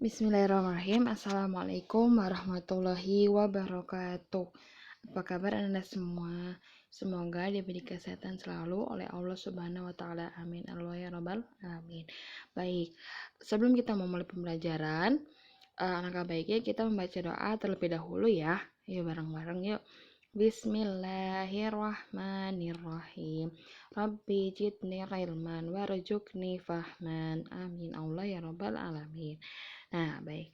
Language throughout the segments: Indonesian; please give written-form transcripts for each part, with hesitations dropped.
Bismillahirrahmanirrahim. Assalamualaikum warahmatullahi wabarakatuh. Apa kabar Anda semua? Semoga diberi kesehatan selalu oleh Allah Subhanahu wa taala. Amin. Allah ya rabbal alamin. Baik. Sebelum kita memulai pembelajaran, alangkah baiknya kita membaca doa terlebih dahulu ya. Yuk bareng-bareng yuk. Bismillahirrahmanirrahim. Rabbi jidni ilman warzuqni fahman. Amin. Allah ya rabbal alamin. Nah, baik.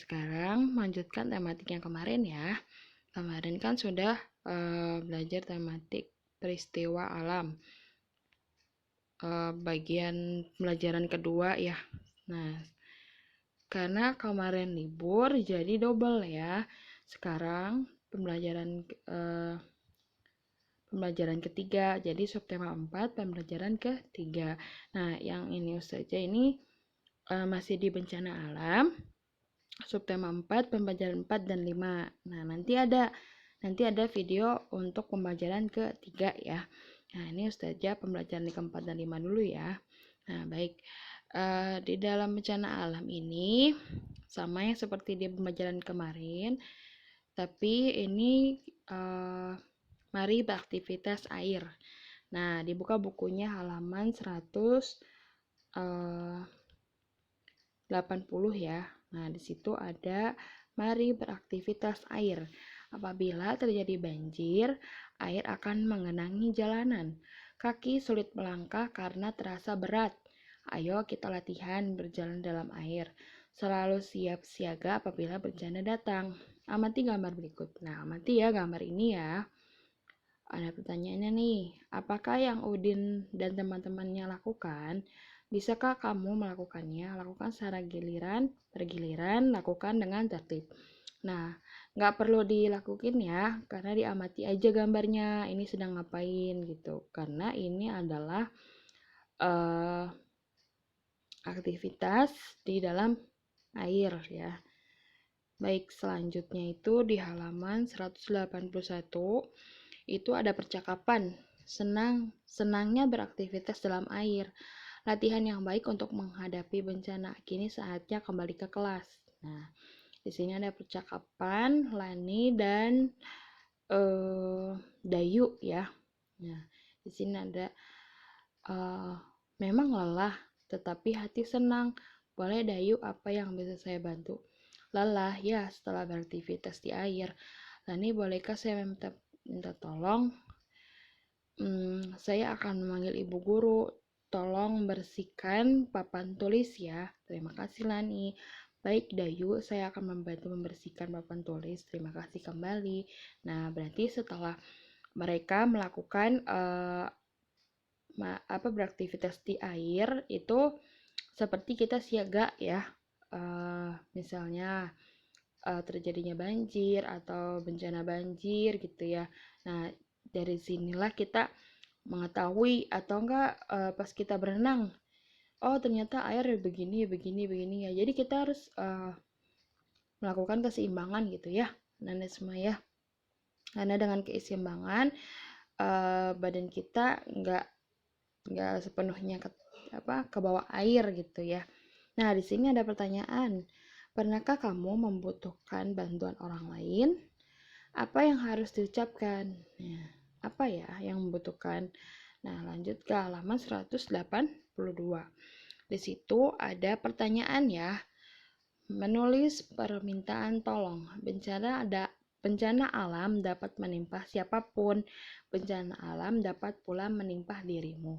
Sekarang melanjutkan tematik yang kemarin ya. Kemarin kan sudah belajar tematik peristiwa alam. Bagian pembelajaran kedua ya. Nah, karena kemarin libur jadi double ya. Sekarang pembelajaran ketiga. Jadi subtema 4 pembelajaran ketiga. Nah, yang ini saja ini masih di bencana alam. Subtema 4 pembelajaran 4 dan 5. Nah, nanti ada video untuk pembelajaran ketiga ya. Nah, ini Ustazah pembelajaran keempat dan 5 dulu ya. Nah, baik. Di dalam bencana alam ini sama yang seperti di pembelajaran kemarin, tapi ini mari beraktivitas air. Nah, dibuka bukunya halaman 180 ya. Nah, di situ ada mari beraktivitas air. Apabila terjadi banjir, air akan mengenangi jalanan. Kaki sulit melangkah karena terasa berat. Ayo kita latihan berjalan dalam air. Selalu siap siaga apabila bencana datang. Amati gambar berikut. Nah, amati ya gambar ini ya. Ada pertanyaannya nih, apakah yang Udin dan teman-temannya lakukan? Bisakah kamu melakukannya? Lakukan secara bergiliran, lakukan dengan tertib. Nah, nggak perlu dilakukan ya, karena diamati aja gambarnya, ini sedang ngapain gitu. Karena ini adalah aktivitas di dalam air ya. Baik, selanjutnya itu di halaman 181 itu ada percakapan senangnya beraktivitas dalam air. Latihan yang baik untuk menghadapi bencana. Kini saatnya kembali ke kelas. Nah, di sini ada percakapan Lani dan Dayu ya. Nah, di sini ada memang lelah, tetapi hati senang. Boleh Dayu, apa yang bisa saya bantu? Lelah ya setelah beraktivitas di air. Lani, bolehkah saya minta tolong? Saya akan memanggil ibu guru. Tolong bersihkan papan tulis ya. Terima kasih Lani. Baik Dayu, saya akan membantu membersihkan papan tulis. Terima kasih kembali. Nah, berarti setelah mereka melakukan beraktivitas di air itu seperti kita siaga ya. Misalnya terjadinya banjir atau bencana banjir gitu ya. Nah, dari sinilah kita mengetahui atau enggak pas kita berenang, oh ternyata air begini ya. Jadi kita harus melakukan keseimbangan gitu ya, Nanda semua ya. Karena dengan keseimbangan badan kita enggak sepenuhnya ke bawah air gitu ya. Nah, di sini ada pertanyaan. Pernahkah kamu membutuhkan bantuan orang lain? Apa yang harus diucapkan? Nah, apa ya yang membutuhkan? Nah, lanjut ke halaman 182. Di situ ada pertanyaan ya. Menulis permintaan tolong. Bencana alam dapat menimpa siapapun. Bencana alam dapat pula menimpa dirimu.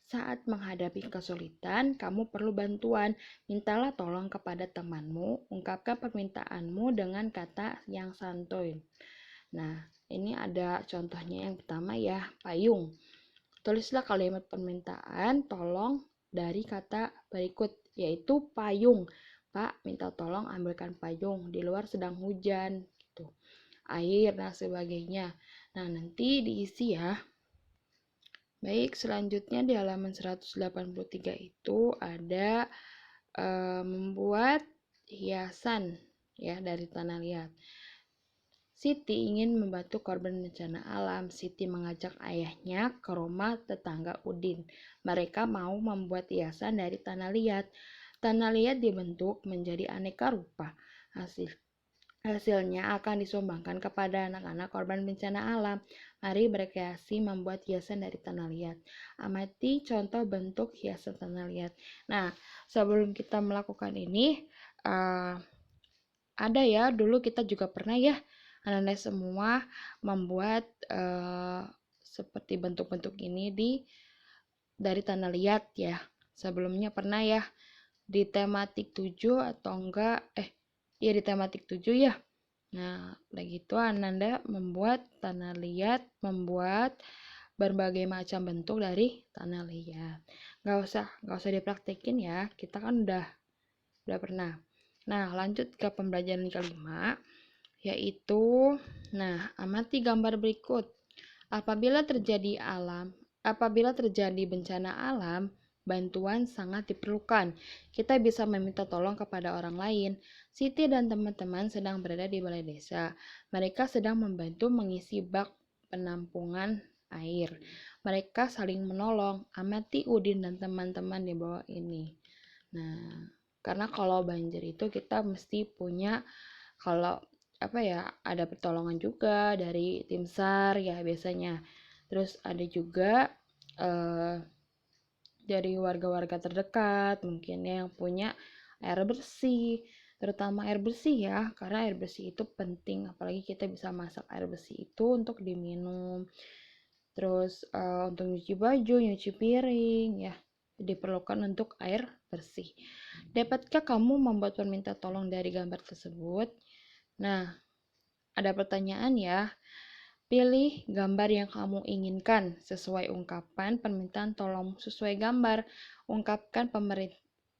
Saat menghadapi kesulitan, kamu perlu bantuan. Mintalah tolong kepada temanmu. Ungkapkan permintaanmu dengan kata yang santuy. Nah, ini ada contohnya yang pertama ya, payung. Tulislah kalimat permintaan tolong dari kata berikut, yaitu payung. Pak, minta tolong ambilkan payung, di luar sedang hujan, gitu. Air dan sebagainya. Nah, nanti diisi ya. Baik, selanjutnya di halaman 183 itu ada membuat hiasan ya dari tanah liat. Siti ingin membantu korban bencana alam. Siti mengajak ayahnya ke rumah tetangga Udin. Mereka mau membuat hiasan dari tanah liat. Tanah liat dibentuk menjadi aneka rupa. Hasilnya akan disumbangkan kepada anak-anak korban bencana alam. Mari berkreasi membuat hiasan dari tanah liat. Amati contoh bentuk hiasan tanah liat. Nah, sebelum kita melakukan ini, ada ya, dulu kita juga pernah ya, anak-anak semua membuat seperti bentuk-bentuk ini dari tanah liat ya. Sebelumnya pernah ya di tematik 7 atau enggak di tematik 7 ya. Nah, udah gitu Ananda membuat tanah liat, membuat berbagai macam bentuk dari tanah liat. Gak usah dipraktekin ya, kita kan udah pernah. Nah, lanjut ke pembelajaran kelima, yaitu, amati gambar berikut. Apabila terjadi bencana alam, bantuan sangat diperlukan. Kita bisa meminta tolong kepada orang lain. Siti dan teman-teman sedang berada di balai desa. Mereka sedang membantu mengisi bak penampungan air. Mereka saling menolong. Amati Udin dan teman-teman di bawah ini. Nah, karena kalau banjir itu kita mesti punya, kalau ada pertolongan juga dari tim SAR ya biasanya. Terus ada juga dari warga-warga terdekat mungkin yang punya air bersih, terutama air bersih ya, karena air bersih itu penting, apalagi kita bisa masak air bersih itu untuk diminum. Terus untuk nyuci baju, nyuci piring ya, diperlukan untuk air bersih. Dapatkah kamu membuat permintaan tolong dari gambar tersebut? Nah, ada pertanyaan ya. Pilih gambar yang kamu inginkan sesuai ungkapan permintaan tolong sesuai gambar. Ungkapkan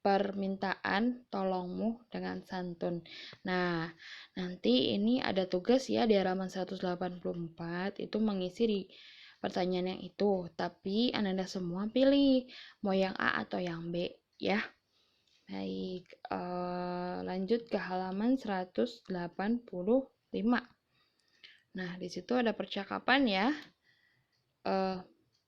permintaan tolongmu dengan santun. Nah, nanti ini ada tugas ya di halaman 184 itu mengisi di pertanyaan yang itu. Tapi Anda semua pilih mau yang A atau yang B ya. Baik, lanjut ke halaman 185. Nah, di situ ada percakapan ya.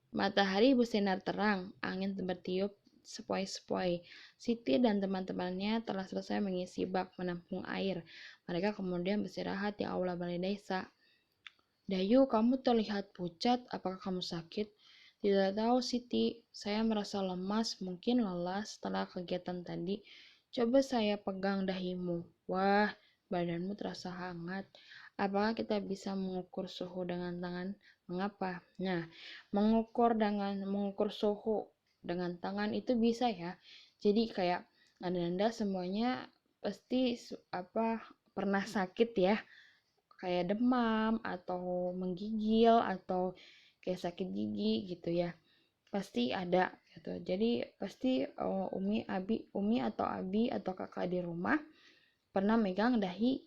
Matahari bersinar terang, angin bertiup sepoi-sepoi. Siti dan teman-temannya telah selesai mengisi bak menampung air. Mereka kemudian beristirahat di aula balai desa. Dayu, kamu terlihat pucat. Apakah kamu sakit? Tidak tahu, Siti. Saya merasa lemas, mungkin lelah setelah kegiatan tadi. Coba saya pegang dahimu. Wah, badanmu terasa hangat. Apakah kita bisa mengukur suhu dengan tangan? Mengapa? Nah, mengukur suhu dengan tangan itu bisa ya. Jadi kayak Anda semuanya pasti pernah sakit ya. Kayak demam atau menggigil atau kayak sakit gigi gitu ya. Pasti ada gitu. Jadi pasti Umi atau Abi atau kakak di rumah pernah megang dahi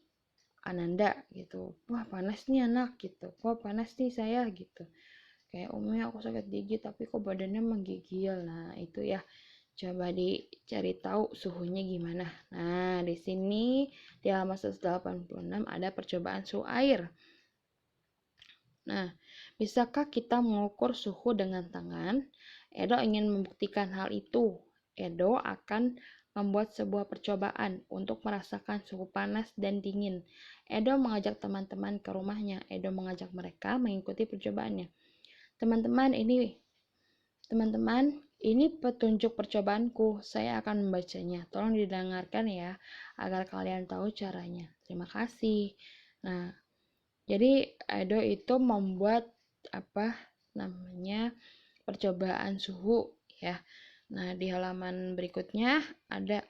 Ananda gitu. Wah, panas nih anak gitu. Wah, panas nih saya gitu. Kayak Umi aku sakit gigi tapi kok badannya menggigil. Nah, itu ya. Coba dicari tahu suhunya gimana. Nah, di sini di halaman 186 ada percobaan suhu air. Nah, bisakah kita mengukur suhu dengan tangan? Edo ingin membuktikan hal itu. Edo akan membuat sebuah percobaan untuk merasakan suhu panas dan dingin. Edo mengajak teman-teman ke rumahnya. Edo mengajak mereka mengikuti percobaannya. Teman-teman, ini petunjuk percobaanku. Saya akan membacanya. Tolong didengarkan ya, agar kalian tahu caranya. Terima kasih. Nah, jadi Edo itu membuat percobaan suhu ya. Nah, di halaman berikutnya ada.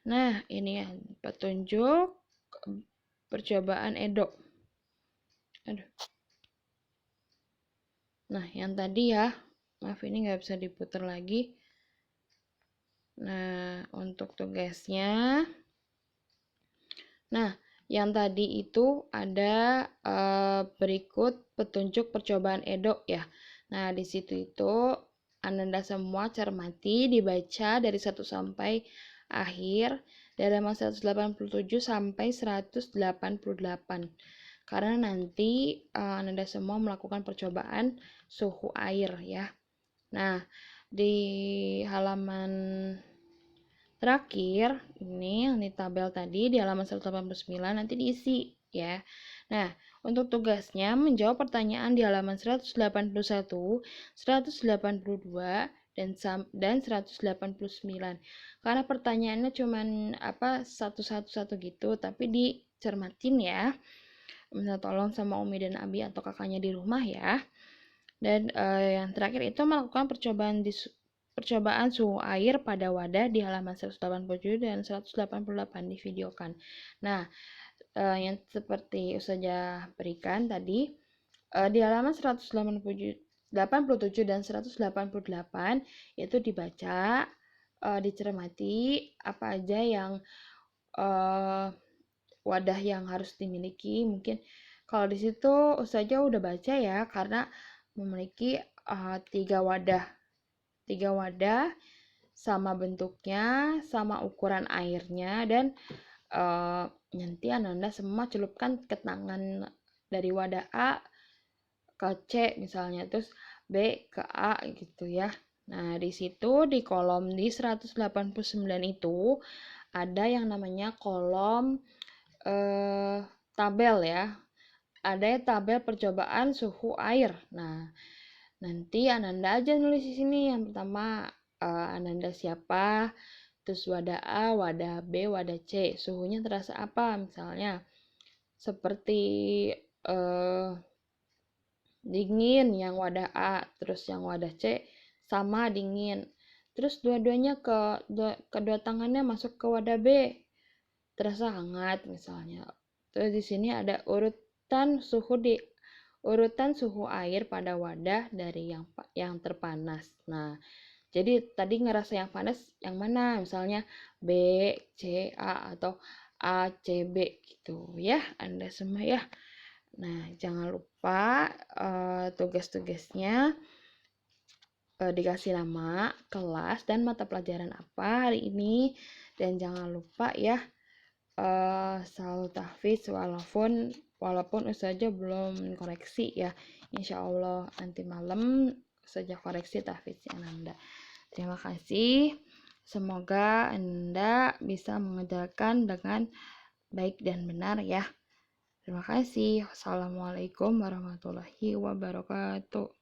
Nah, ini ya petunjuk percobaan Edo. Nah, yang tadi ya, maaf ini nggak bisa diputar lagi. Nah, untuk tugasnya. Nah, yang tadi itu ada berikut petunjuk percobaan Edo ya. Nah, di situ itu Anda semua cermati, dibaca dari 1 sampai akhir, dari halaman 187 sampai 188. Karena nanti Anda semua melakukan percobaan suhu air ya. Nah, di halaman Terakhir, ini yang di tabel tadi di halaman 189 nanti diisi ya. Nah, untuk tugasnya menjawab pertanyaan di halaman 181, 182 dan 189. Karena pertanyaannya cuman satu-satu gitu, tapi dicermatin ya. Minta tolong sama Umi dan Abi atau kakaknya di rumah ya. Dan yang terakhir itu melakukan percobaan suhu air pada wadah di halaman 187 dan 188 divideokan. Nah, yang seperti Ustazah berikan tadi, di halaman 187 dan 188 itu dibaca, dicermati apa aja yang wadah yang harus dimiliki. Mungkin kalau di situ Ustazah udah baca ya, karena memiliki 3 wadah sama bentuknya, sama ukuran airnya, dan nanti Ananda semua celupkan ke tangan dari wadah A ke C misalnya, terus B ke A gitu ya. Nah, di situ di kolom di 189 itu ada yang namanya kolom tabel ya. Ada tabel percobaan suhu air. Nah, nanti Ananda aja nulis di sini. Yang pertama, Ananda siapa, terus wadah A, wadah B, wadah C. Suhunya terasa apa? Misalnya, seperti dingin yang wadah A, terus yang wadah C sama dingin. Terus dua-duanya kedua tangannya masuk ke wadah B, terasa hangat misalnya. Terus di sini ada urutan suhu air pada wadah dari yang terpanas. Nah, jadi tadi ngerasa yang panas yang mana? Misalnya B, C, A atau A, C, B gitu ya, Anda semua ya. Nah, jangan lupa tugas-tugasnya dikasih nama, kelas, dan mata pelajaran apa hari ini. Dan jangan lupa ya selalu tahfiz walaupun Ustazah belum koreksi ya. Insya Allah nanti malam Ustazah koreksi tahfiznya Anda. Terima kasih. Semoga Anda bisa mengerjakan dengan baik dan benar ya. Terima kasih. Wassalamualaikum warahmatullahi wabarakatuh.